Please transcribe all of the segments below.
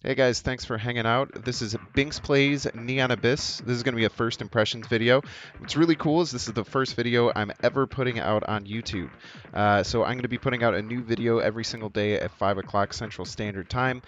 Hey guys, thanks for hanging out. This is BynX Plays Neon Abyss. This is going to be a first impressions video. What's really cool is this is the first video I'm ever putting out on YouTube. So I'm going to be putting out a new video every single day at 5 o'clock Central Standard Time.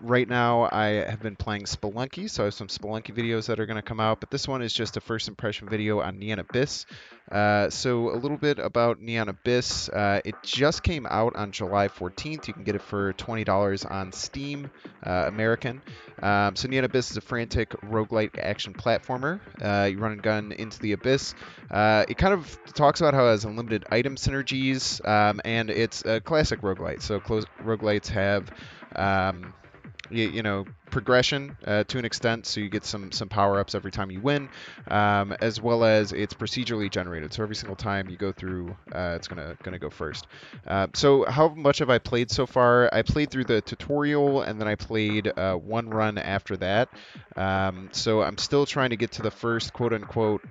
Right now I have been playing Spelunky, so I have some Spelunky videos that are going to come out, but this one is just a first impression video on Neon Abyss. So a little bit about Neon Abyss. It just came out on July 14th. You can get it for $20 on Steam. American. So Neon Abyss is a frantic roguelite action platformer. You run and gun into the abyss. It kind of talks about how it has unlimited item synergies, and it's a classic roguelite. So roguelites have progression to an extent, so you get some power-ups every time you win, as well as it's procedurally generated. So every single time you go through, it's gonna go first. So how much have I played so far? I played through the tutorial, and then I played one run after that. So I'm still trying to get to the first quote-unquote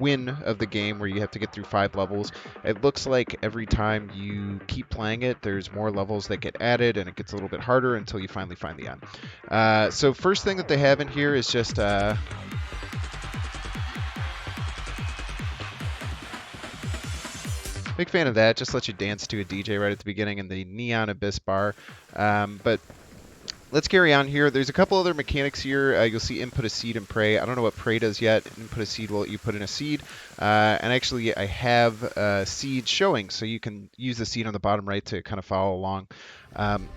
win of the game, where you have to get through 5 levels. It looks like every time you keep playing it, there's more levels that get added, and it gets a little bit harder until you finally find the end. So first thing that they have in here is just big fan of that. Just let you dance to a DJ right at the beginning in the Neon Abyss bar. But let's carry on here. There's a couple other mechanics here. You'll see input a seed and pray. I don't know what pray does yet. Input a seed will let you put in a seed. And actually, I have a seed showing, so you can use the seed on the bottom right to kind of follow along.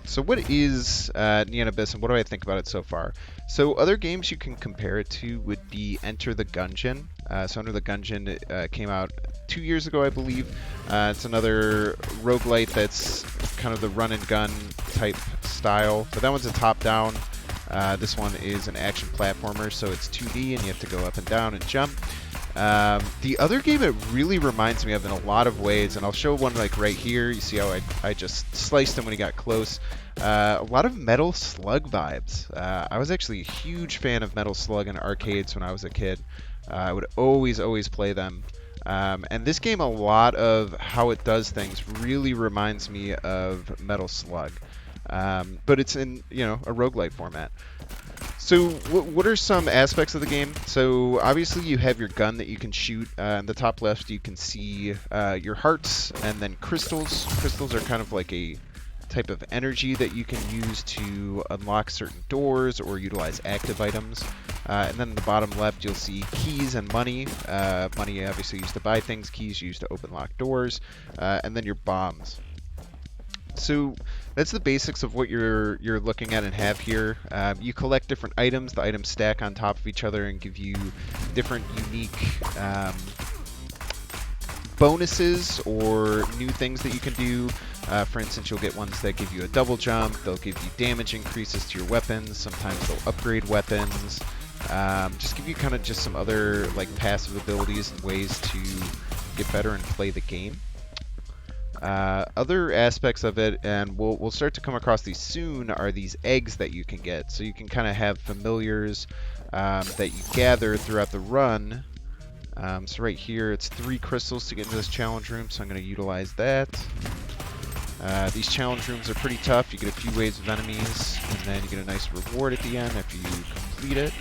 So what is Neon Abyss, and what do I think about it so far? So other games you can compare it to would be Enter the Gungeon. So Enter the Gungeon came out 2 years ago, I believe. It's another roguelite that's kind of the run and gun type style, but that one's a top-down. This one is an action platformer, so it's 2D and you have to go up and down and jump. The other game it really reminds me of in a lot of ways, and I'll show one like right here. You see how I just sliced him when he got close. A lot of Metal Slug vibes. I was actually a huge fan of Metal Slug in arcades when I was a kid. I would always play them. And this game, a lot of how it does things really reminds me of Metal Slug. But it's in, a roguelite format. So what are some aspects of the game? So obviously you have your gun that you can shoot. In the top left you can see your hearts and then crystals. Crystals are kind of like a type of energy that you can use to unlock certain doors or utilize active items. And then in the bottom left you'll see keys and money. Money obviously used to buy things, keys used to open lock doors, and then your bombs. So that's the basics of what you're looking at and have here. You collect different items. The items stack on top of each other and give you different unique bonuses or new things that you can do. For instance, you'll get ones that give you a double jump. They'll give you damage increases to your weapons. Sometimes they'll upgrade weapons. Just give you kind of just some other like passive abilities and ways to get better and play the game. Other aspects of it, and we'll start to come across these soon, are these eggs that you can get. So you can kind of have familiars that you gather throughout the run. So right here, it's 3 crystals to get into this challenge room, so I'm going to utilize that. These challenge rooms are pretty tough. You get a few waves of enemies, and then you get a nice reward at the end after you complete it.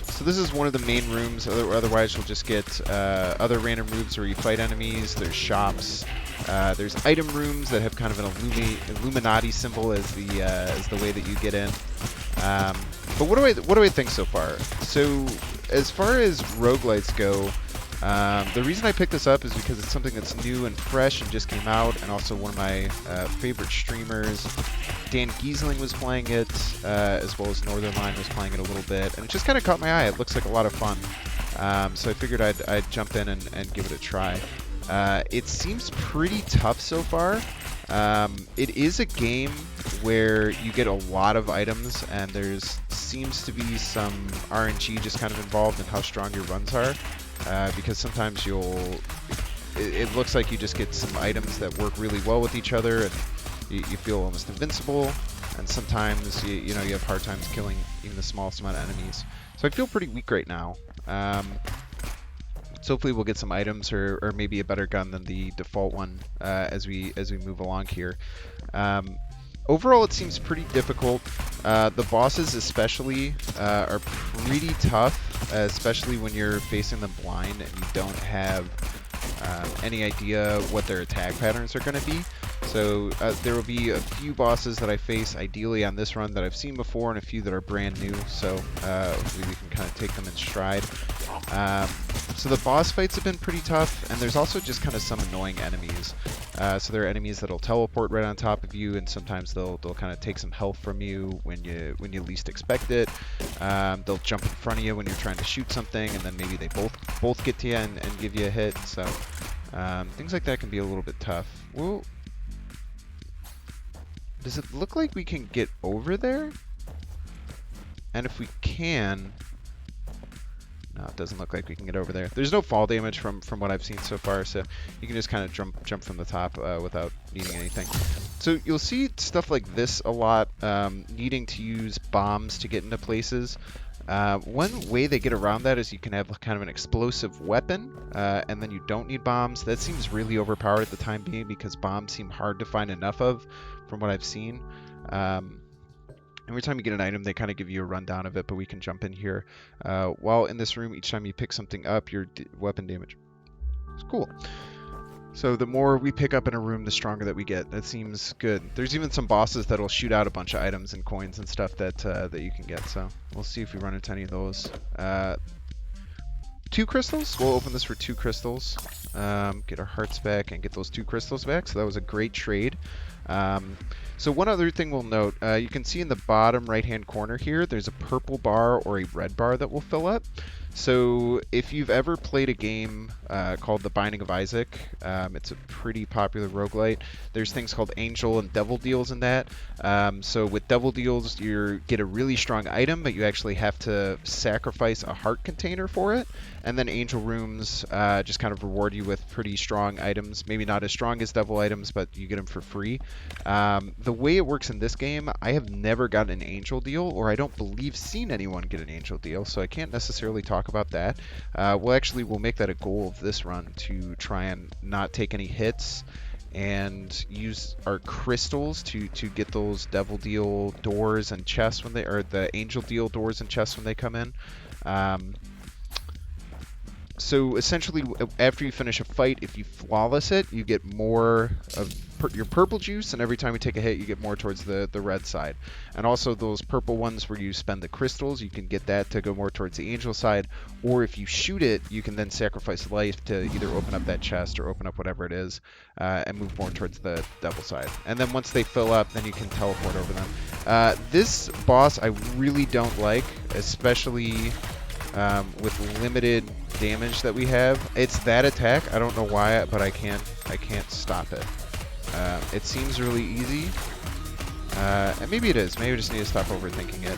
So this is one of the main rooms. Otherwise, you'll just get other random rooms where you fight enemies. There's shops. There's item rooms that have kind of an Illuminati symbol as the way that you get in. But what do I think so far? So as far as roguelites go, the reason I picked this up is because it's something that's new and fresh and just came out, and also one of my favorite streamers, Dan Giesling, was playing it, as well as Northernline was playing it a little bit, and it just kind of caught my eye. It looks like a lot of fun, so I figured I'd jump in and give it a try. It seems pretty tough so far. It is a game where you get a lot of items, and there's seems to be some RNG just kind of involved in how strong your runs are, because sometimes it looks like you just get some items that work really well with each other, and you feel almost invincible, and sometimes you have hard times killing even the smallest amount of enemies. So I feel pretty weak right now. So hopefully we'll get some items or maybe a better gun than the default one as we move along here. Overall, it seems pretty difficult. The bosses especially are pretty tough, especially when you're facing them blind and you don't have any idea what their attack patterns are going to be. So there will be a few bosses that I face ideally on this run that I've seen before and a few that are brand new, so hopefully we can kind of take them in stride. So the boss fights have been pretty tough, and there's also just kind of some annoying enemies. So there are enemies that'll teleport right on top of you, and sometimes they'll kind of take some health from you when you least expect it. They'll jump in front of you when you're trying to shoot something, and then maybe they both get to you and give you a hit. So things like that can be a little bit tough. Well, does it look like we can get over there? And if we can... No, it doesn't look like we can get over there. There's no fall damage from what I've seen so far, so you can just kind of jump from the top without needing anything. So you'll see stuff like this a lot, needing to use bombs to get into places. One way they get around that is you can have kind of an explosive weapon, and then you don't need bombs. That seems really overpowered at the time being because bombs seem hard to find enough of from what I've seen. Every time you get an item, they kind of give you a rundown of it, but we can jump in here. While in this room, each time you pick something up, your weapon damage is cool. So the more we pick up in a room, the stronger that we get. That seems good. There's even some bosses that'll shoot out a bunch of items and coins and stuff that you can get. So we'll see if we run into any of those. 2 crystals. We'll open this for 2 crystals. Get our hearts back and get those 2 crystals back. So that was a great trade. So one other thing we'll note, you can see in the bottom right-hand corner here, there's a purple bar or a red bar that will fill up. So if you've ever played a game called The Binding of Isaac, it's a pretty popular roguelite. There's things called angel and devil deals in that. So with devil deals, you get a really strong item, but you actually have to sacrifice a heart container for it. And then angel rooms just kind of reward you with pretty strong items. Maybe not as strong as devil items, but you get them for free. The way it works in this game, I have never gotten an angel deal, or I don't believe seen anyone get an angel deal, so I can't necessarily talk about that. We'll make that a goal of this run to try and not take any hits and use our crystals to get those devil deal doors and chests when they, or the angel deal doors and chests when they come in. So essentially, after you finish a fight, if you flawless it, you get more of your purple juice, and every time you take a hit, you get more towards the red side. And also those purple ones where you spend the crystals, you can get that to go more towards the angel side, or if you shoot it, you can then sacrifice life to either open up that chest or open up whatever it is, and move more towards the devil side. And then once they fill up, then you can teleport over them. This boss I really don't like, especially with limited damage that we have. It's that attack. I don't know why, but I can't stop it. It seems really easy, and maybe it is. Maybe I just need to stop overthinking it.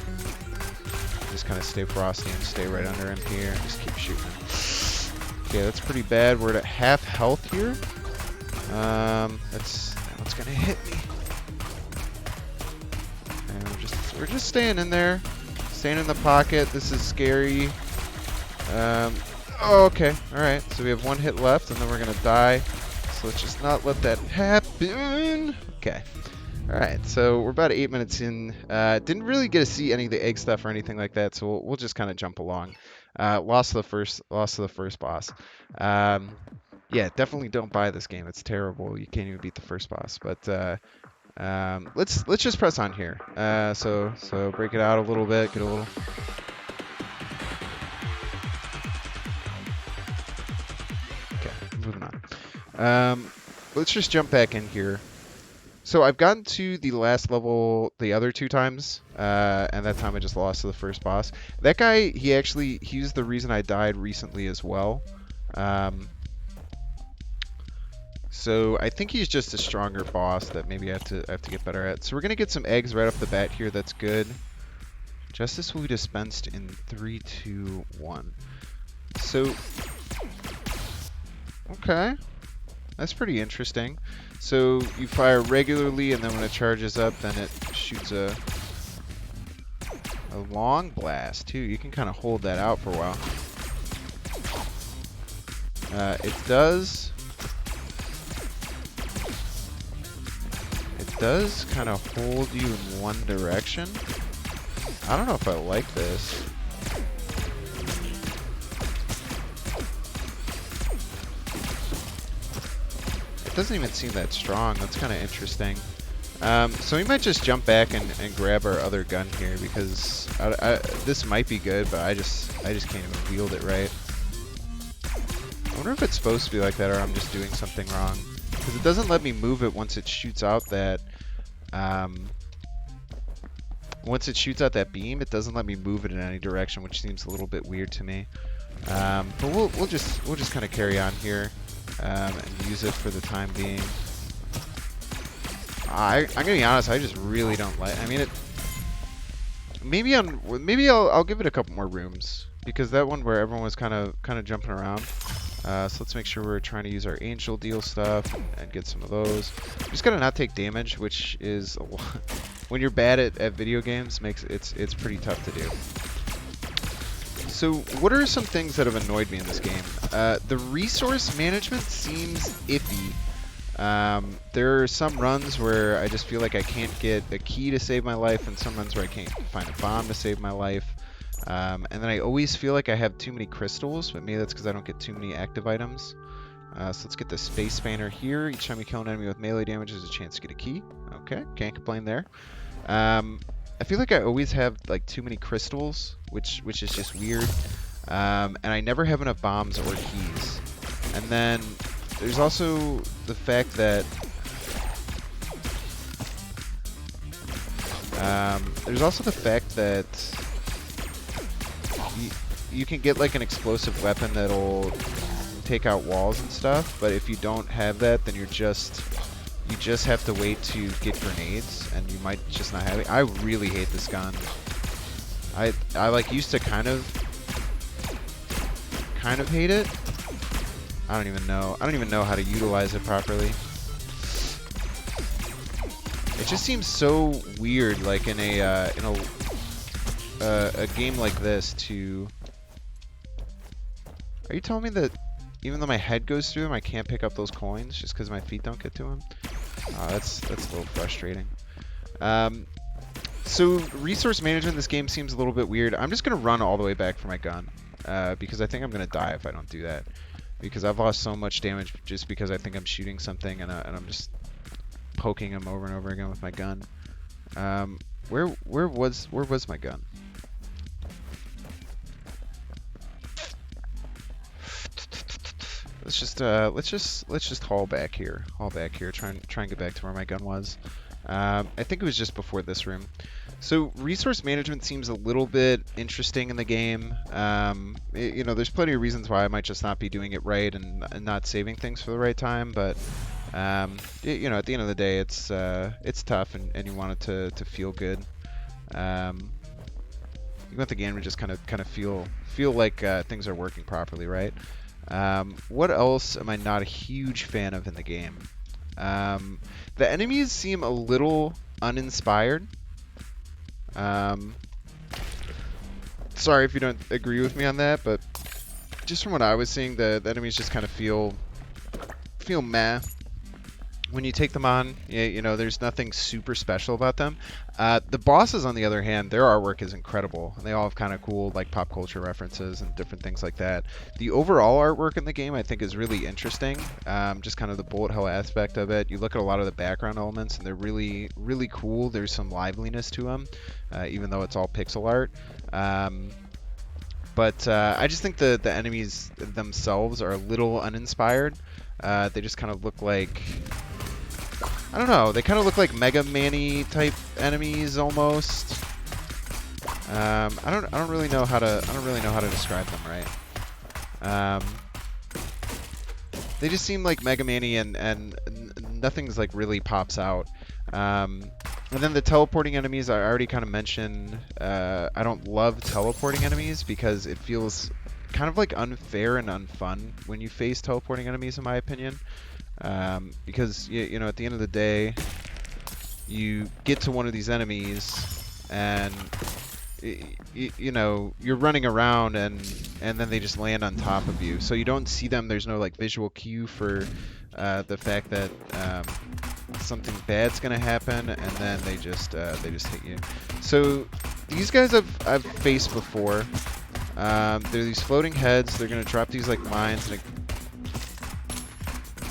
Just kind of stay frosty and stay right under him here and just keep shooting him. Okay, that's pretty bad. We're at half health here. That's what's gonna hit me. And we're just staying in there, staying in the pocket. This is scary. Oh, okay, all right. So we have 1 hit left, and then we're gonna die. So let's just not let that happen. Okay. All right. So we're about 8 minutes in. Didn't really get to see any of the egg stuff or anything like that. So we'll just kind of jump along. Lost to the first boss. Yeah, definitely don't buy this game. It's terrible. You can't even beat the first boss. But let's just press on here. So break it out a little bit. Get a little. Moving on. Let's just jump back in here. So I've gotten to the last level the other 2 times, and that time I just lost to the first boss. That guy, he's the reason I died recently as well. So I think he's just a stronger boss that maybe I have to get better at. So we're gonna get some eggs right off the bat here. That's good. Justice will be dispensed in 3, 2, 1. So. Okay, that's pretty interesting. So you fire regularly, and then when it charges up, then it shoots a long blast too. You can kind of hold that out for a while. It does does kind of hold you in one direction. I don't know if I like this. It doesn't even seem that strong. That's kind of interesting. So we might just jump back and grab our other gun here because this might be good, but I just can't even wield it right. I wonder if it's supposed to be like that or I'm just doing something wrong. Because it doesn't let me move it once it shoots out that beam. It doesn't let me move it in any direction, which seems a little bit weird to me. But we'll just kind of carry on here and use it for the time being. I'm gonna be honest. I just really don't like. I mean, maybe I'll give it a couple more rooms because that one where everyone was kind of jumping around. So let's make sure we're trying to use our angel deal stuff and get some of those. Just gotta not take damage, which is a lot. When you're bad at video games, it's pretty tough to do. So what are some things that have annoyed me in this game? The resource management seems iffy. There are some runs where I just feel like I can't get a key to save my life, and some runs where I can't find a bomb to save my life. And then I always feel like I have too many crystals, but maybe that's because I don't get too many active items. So let's get the space spanner here. Each time you kill an enemy with melee damage, there's a chance to get a key. Okay, can't complain there. I feel like I always have like too many crystals, which is just weird. And I never have enough bombs or keys. And then there's also the fact that you can get like an explosive weapon that'll take out walls and stuff, but if you don't have that, then you just have to wait to get grenades, and you might just not have it. I really hate this gun. I like used to kind of hate it. I don't even know how to utilize it properly. It just seems so weird, like in a game like this. Are you telling me that even though my head goes through them, I can't pick up those coins just because my feet don't get to them? That's a little frustrating. So resource management in this game seems a little bit weird. I'm just gonna run all the way back for my gun because I think I'm gonna die if I don't do that. Because I've lost so much damage just because I think I'm shooting something and I'm just poking him over and over again with my gun. Where was my gun? Let's just haul back here. Try and get back to where my gun was. I think it was just before this room. So resource management seems a little bit interesting in the game. You know, there's plenty of reasons why I might just not be doing it right and not saving things for the right time. But you know, at the end of the day, it's tough, and you want it to feel good. You want the game to just kind of feel like things are working properly, right? What else am I not a huge fan of in the game? The enemies seem a little uninspired. Sorry if you don't agree with me on that, but just from what I was seeing, the enemies just kind of feel meh. When you take them on, you know, there's nothing super special about them. The bosses, on the other hand, their artwork is incredible. And they all have kind of cool, like, pop culture references and different things like that. The overall artwork in the game, I think, is really interesting. Just kind of the bullet hell aspect of it. You look at a lot of the background elements, and they're really, really cool. There's some liveliness to them, even though it's all pixel art. But I just think the enemies themselves are a little uninspired. They just kind of look like... I don't know. They kind of look like Mega Man-y type enemies almost. I don't really know how to describe them right. They just seem like Mega Man-y and nothing's like really pops out. And then the teleporting enemies, I already kind of mentioned. I don't love teleporting enemies because it feels kind of like unfair and unfun when you face teleporting enemies, in my opinion. Because you know, at the end of the day, you get to one of these enemies and you know, you're running around and then they just land on top of you, so you don't see them. There's no like visual cue for the fact that something bad's gonna happen, and then they just hit you. So these guys I've faced before. They're these floating heads. They're gonna drop these like mines, and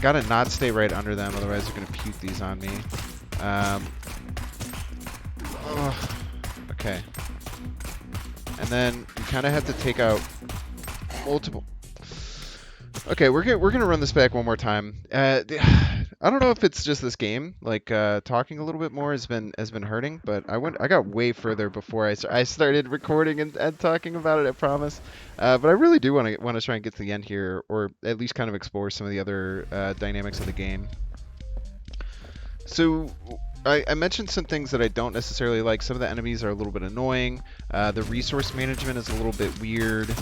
gotta not stay right under them, otherwise they're gonna puke these on me. Okay. And then you kind of have to take out multiple. Okay, we're gonna run this back one more time. I don't know if it's just this game. Like talking a little bit more has been hurting, but I got way further before I started recording and talking about it. I promise. But I really do want to try and get to the end here, or at least kind of explore some of the other dynamics of the game. So I mentioned some things that I don't necessarily like. Some of the enemies are a little bit annoying. The resource management is a little bit weird.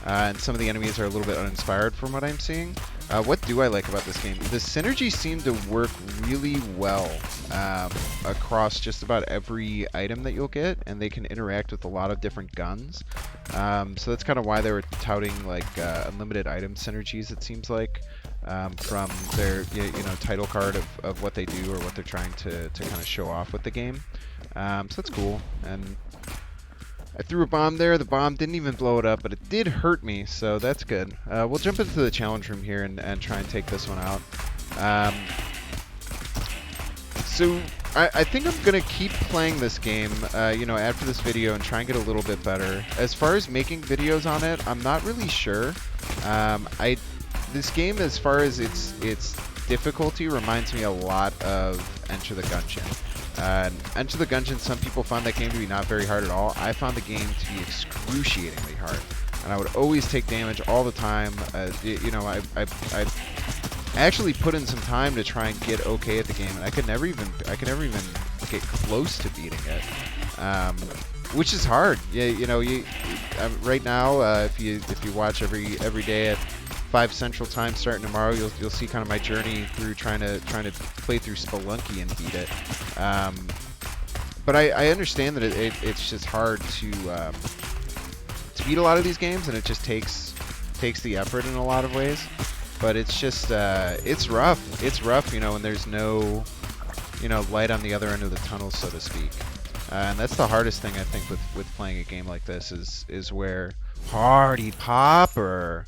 And some of the enemies are a little bit uninspired from what I'm seeing. What do I like about this game? The synergies seem to work really well across just about every item that you'll get, and they can interact with a lot of different guns. So that's kind of why they were touting like unlimited item synergies, it seems like, from their title card of what they do or what they're trying to kind of show off with the game. So that's cool. And I threw a bomb there. The bomb didn't even blow it up, but it did hurt me, so that's good. We'll jump into the challenge room here and try and take this one out. So I think I'm going to keep playing this game, after this video and try and get a little bit better. As far as making videos on it, I'm not really sure. This game, as far as its difficulty, reminds me a lot of Enter the Gungeon. Enter the Gungeon, some people found that game to be not very hard at all. I found the game to be excruciatingly hard, and I would always take damage all the time. I actually put in some time to try and get okay at the game, and I could never even get close to beating it, which is hard. Right now, if you watch every day at 5 Central Time starting tomorrow, you'll see kind of my journey through trying to play through Spelunky and beat it. But I understand that it's just hard to beat a lot of these games, and it just takes the effort in a lot of ways. But it's just it's rough. It's rough, when there's no light on the other end of the tunnel, so to speak. And that's the hardest thing I think with playing a game like this is where Party Popper.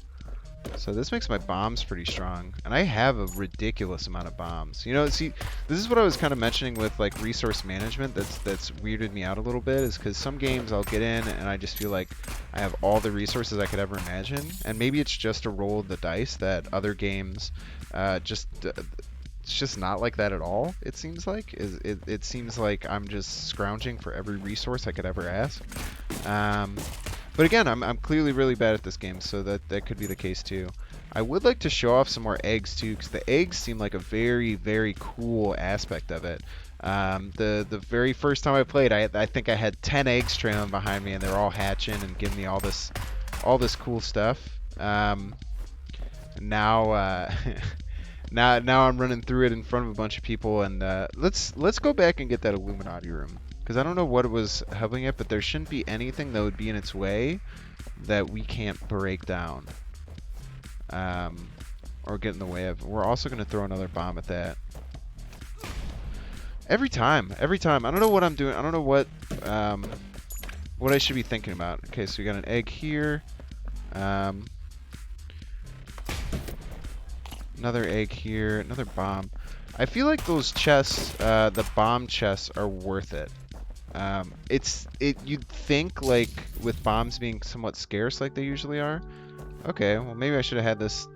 So this makes my bombs pretty strong, and I have a ridiculous amount of bombs. See, this is what I was kind of mentioning with like resource management that's weirded me out a little bit, is because some games I'll get in and I just feel like I have all the resources I could ever imagine, and maybe it's just a roll of the dice that other games it's just not like that at all. It seems like it seems like I'm just scrounging for every resource I could ever ask. But again, I'm clearly really bad at this game, so that could be the case too. I would like to show off some more eggs too, because the eggs seem like a very, very cool aspect of it. The very first time I played, I think I had 10 eggs trailing behind me, and they were all hatching and giving me all this cool stuff. Now I'm running through it in front of a bunch of people, and let's go back and get that Illuminati room. Because I don't know what it was helping it, but there shouldn't be anything that would be in its way that we can't break down. Or get in the way of. We're also going to throw another bomb at that. Every time. I don't know what I'm doing. I don't know what I should be thinking about. Okay, so we got an egg here. Another egg here. Another bomb. I feel like those chests, the bomb chests, are worth it. You'd think, like, with bombs being somewhat scarce like they usually are. Okay, well maybe I should have had this.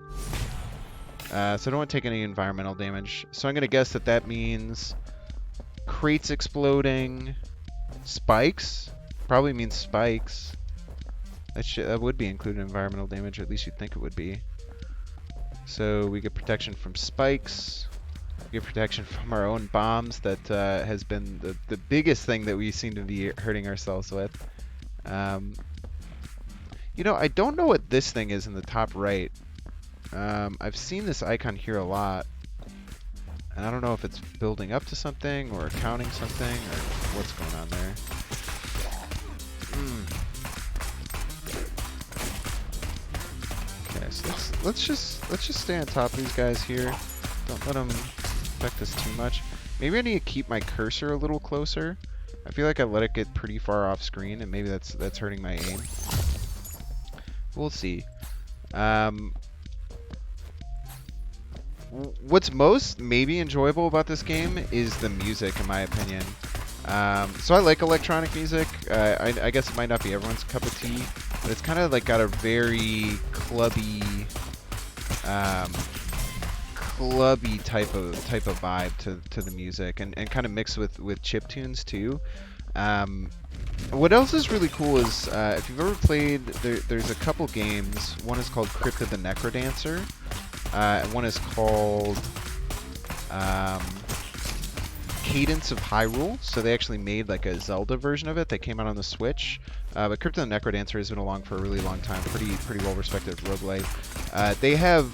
So I don't want to take any environmental damage. So I'm going to guess that means crates exploding, spikes. Probably means spikes. That would be included in environmental damage, or at least you'd think it would be. So we get protection from spikes. Get protection from our own bombs. That has been the biggest thing that we seem to be hurting ourselves with. I don't know what this thing is in the top right. I've seen this icon here a lot, and I don't know if it's building up to something or counting something or what's going on there. Okay, so let's just stay on top of these guys here. Don't let them affect us too much. Maybe I need to keep my cursor a little closer. I feel like I let it get pretty far off screen, and maybe that's hurting my aim. We'll see. Um, what's most maybe enjoyable about this game is the music, in my opinion. So I like electronic music. I guess it might not be everyone's cup of tea, but it's kind of like got a very clubby, um, clubby type of vibe to the music, and kind of mixed with chip tunes too. Um, what else is really cool is if you've ever played, there's a couple games. One is called Crypt of the Necrodancer, and one is called um, Cadence of Hyrule. So they actually made like a Zelda version of it that came out on the Switch. But Crypt of the Necrodancer has been along for a really long time. Pretty well respected roguelite. They have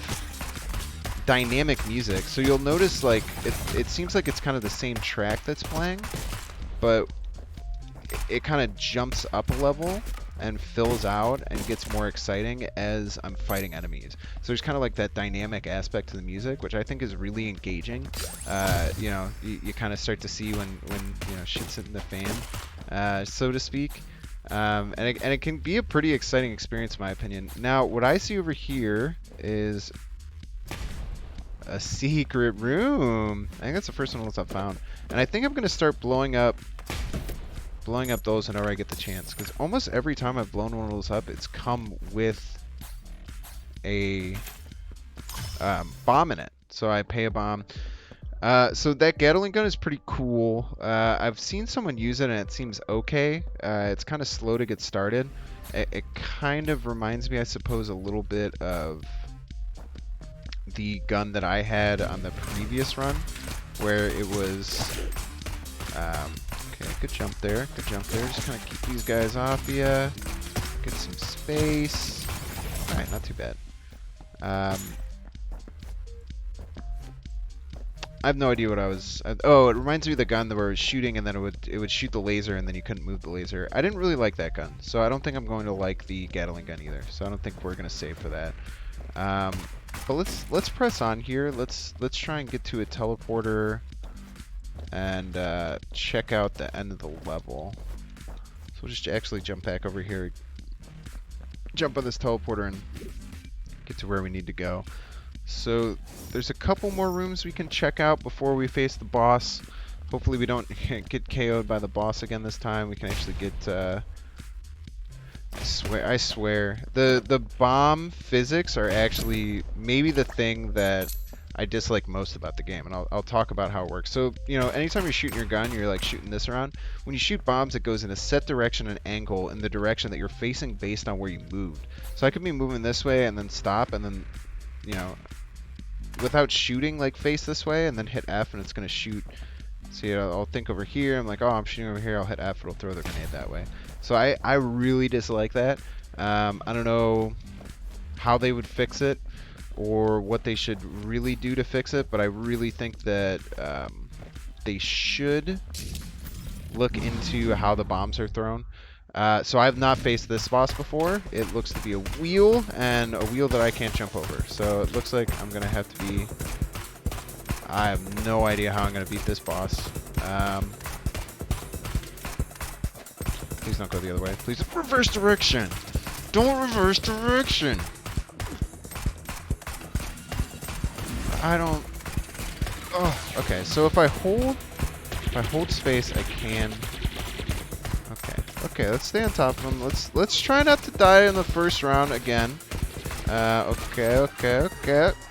dynamic music, so you'll notice like it seems like it's kind of the same track that's playing, but it kind of jumps up a level and fills out and gets more exciting as I'm fighting enemies. So there's kind of like that dynamic aspect to the music, which I think is really engaging. You kind of start to see when shit's hitting the fan, so to speak. And it can be a pretty exciting experience, in my opinion. Now, what I see over here is a secret room. I think that's the first one I've found. And I think I'm going to start blowing up those whenever I get the chance, because almost every time I've blown one of those up, it's come with a bomb in it. So I pay a bomb. So that Gatling gun is pretty cool. I've seen someone use it and it seems okay. It's kind of slow to get started. It kind of reminds me, I suppose, a little bit of the gun that I had on the previous run, where it was okay, good jump there. Good jump there. Just kind of keep these guys off you. Get some space. Alright, not too bad. I have no idea what I was... oh, it reminds me of the gun where it was shooting and then it would shoot the laser and then you couldn't move the laser. I didn't really like that gun, so I don't think I'm going to like the Gatling gun either. So I don't think we're going to save for that. But let's press on here. Let's try and get to a teleporter and check out the end of the level. So we'll just actually jump back over here, jump on this teleporter, and get to where we need to go. So there's a couple more rooms we can check out before we face the boss. Hopefully we don't get KO'd by the boss again this time. We can actually get... I swear. The bomb physics are actually maybe the thing that I dislike most about the game, and I'll talk about how it works. So, anytime you're shooting your gun, you're like shooting this around. When you shoot bombs, it goes in a set direction and angle in the direction that you're facing based on where you moved. So I could be moving this way and then stop, and then, without shooting, like face this way, and then hit F, and it's going to shoot. See, I'll think over here. I'm like, oh, I'm shooting over here. I'll hit F. It'll throw the grenade that way. So I really dislike that. I don't know how they would fix it or what they should really do to fix it, but I really think that they should look into how the bombs are thrown. So I have not faced this boss before. It looks to be a wheel, and a wheel that I can't jump over. So it looks like I'm going to have to be... I have no idea how I'm going to beat this boss. Please don't go the other way. Please reverse direction. Don't reverse direction. I don't... Oh, okay. So if I hold space, I can... Okay, let's stay on top of him. Let's try not to die in the first round again. Okay.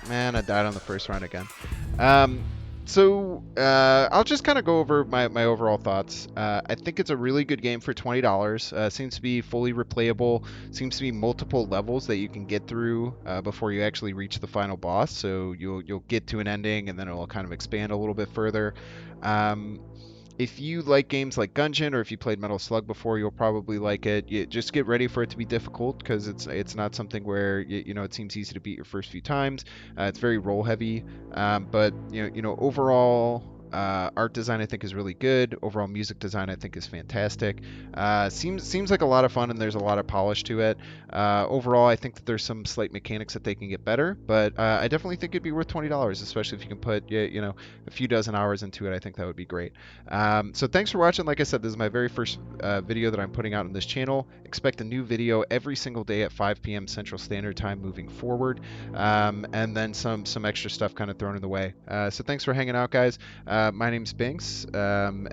Man, I died on the first round again. So I'll just kind of go over my overall thoughts. I think it's a really good game for $20. Seems to be fully replayable. Seems to be multiple levels that you can get through before you actually reach the final boss. So you'll get to an ending, and then it'll kind of expand a little bit further. If you like games like Gungeon, or if you played Metal Slug before, you'll probably like it. Just get ready for it to be difficult, because it's not something where it seems easy to beat your first few times. It's very roll heavy, but overall, Art design I think is really good. Overall music design I think is fantastic. Seems like a lot of fun and there's a lot of polish to it. Overall I think that there's some slight mechanics that they can get better, but I definitely think it'd be worth $20, especially if you can put a few dozen hours into it. I think that would be great. So thanks for watching. Like I said, this is my very first video that I'm putting out on this channel. Expect a new video every single day at 5 p.m. Central Standard Time moving forward, and then some extra stuff kind of thrown in the way. So thanks for hanging out, guys. My name's Binks, and